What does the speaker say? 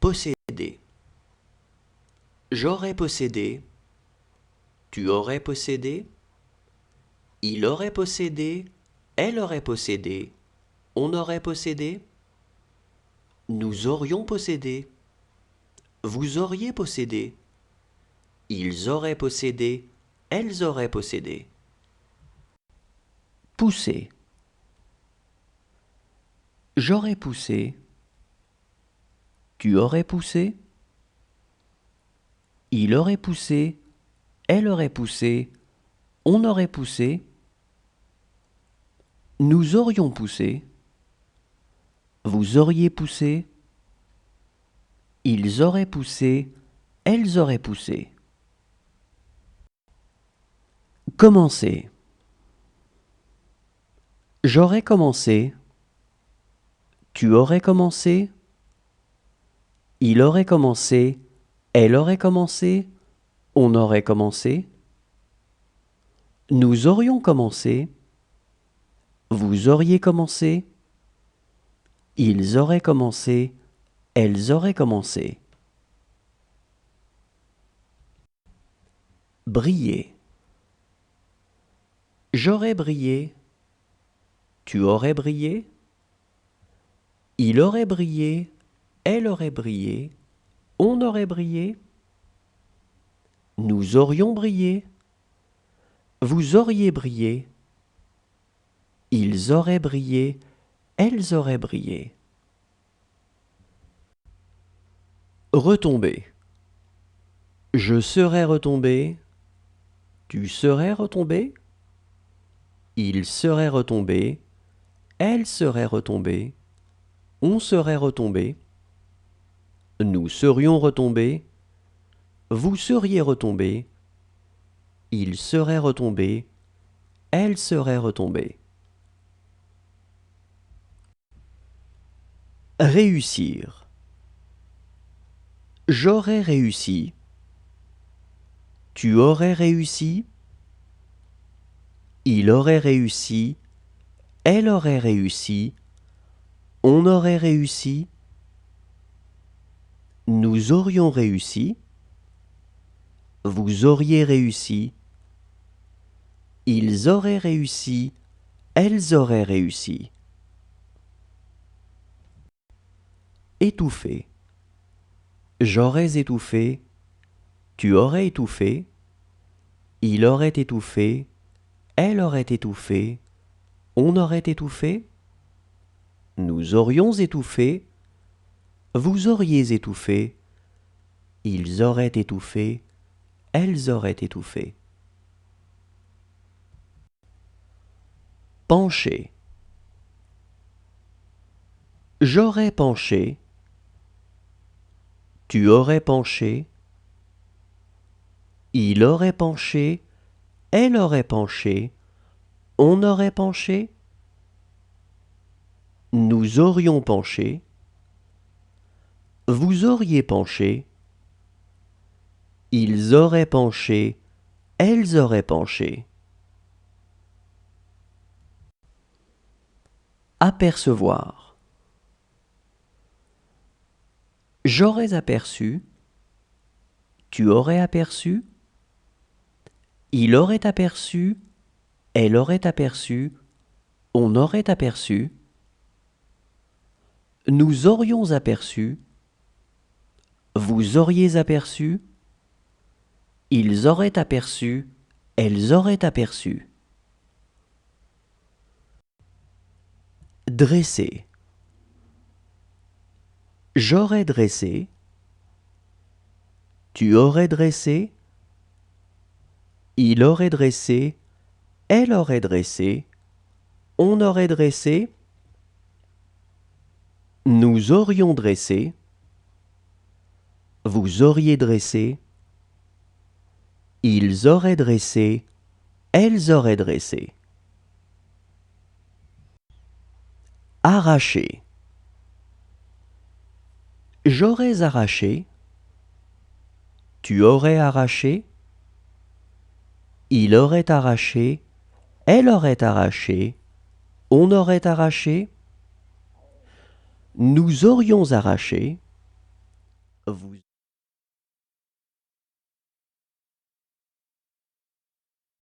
Posséder. J'aurais possédé. Tu aurais possédé. Il aurait possédé. Elle aurait possédé. On aurait possédé. Nous aurions possédé. Vous auriez possédé. Ils auraient possédé. Elles auraient possédé. Pousser. J'aurais poussé. Tu aurais poussé. Il aurait poussé. Elle aurait poussé. On aurait poussé. Nous aurions poussé. Vous auriez poussé. Ils auraient poussé. Elles auraient poussé. Commencer. J'aurais commencé. Tu aurais commencé. Il aurait commencé. Elle aurait commencé. On aurait commencé. Nous aurions commencé. Vous auriez commencé. Ils auraient commencé. Elles auraient commencé. Briller. J'aurais brillé. Tu aurais brillé. Il aurait brillé. Elle aurait brillé. On aurait brillé. Nous aurions brillé. Vous auriez brillé. Ils auraient brillé. Elles auraient brillé. Retomber. Je serais retombé. Tu serais retombé. Il serait retombé. Elle serait retombée. On serait retombé. Nous serions retombés. Vous seriez retombé. Il serait retombé. Elle serait retombée. Réussir. J'aurais réussi. Tu aurais réussi. Il aurait réussi. Elle aurait réussi. On aurait réussi. Nous aurions réussi. Vous auriez réussi. Ils auraient réussi. Elles auraient réussi. Étouffer. J'aurais étouffé. Tu aurais étouffé. Il aurait étouffé. Elle aurait étouffé. On aurait étouffé. Nous aurions étouffé. Vous auriez étouffé. Ils auraient étouffé. Elles auraient étouffé. Pencher. J'aurais penché. Tu aurais penché. Il aurait penché. Elle aurait penché. On aurait penché. Nous aurions penché. Vous auriez penché. Ils auraient penché. Elles auraient penché. Apercevoir. J'aurais aperçu. Tu aurais aperçu. Il aurait aperçu. Elle aurait aperçu. On aurait aperçu. Nous aurions aperçu. Vous auriez aperçu. Ils auraient aperçu. Elles auraient aperçu. Dresser. J'aurais dressé. Tu aurais dressé. Il aurait dressé. Elle aurait dressé. On aurait dressé. Nous aurions dressé. Vous auriez dressé. Ils auraient dressé. Elles auraient dressé. Arracher. J'aurais arraché. Tu aurais arraché. Il aurait arraché. Elle aurait arraché. On aurait arraché. Nous aurions arraché. vous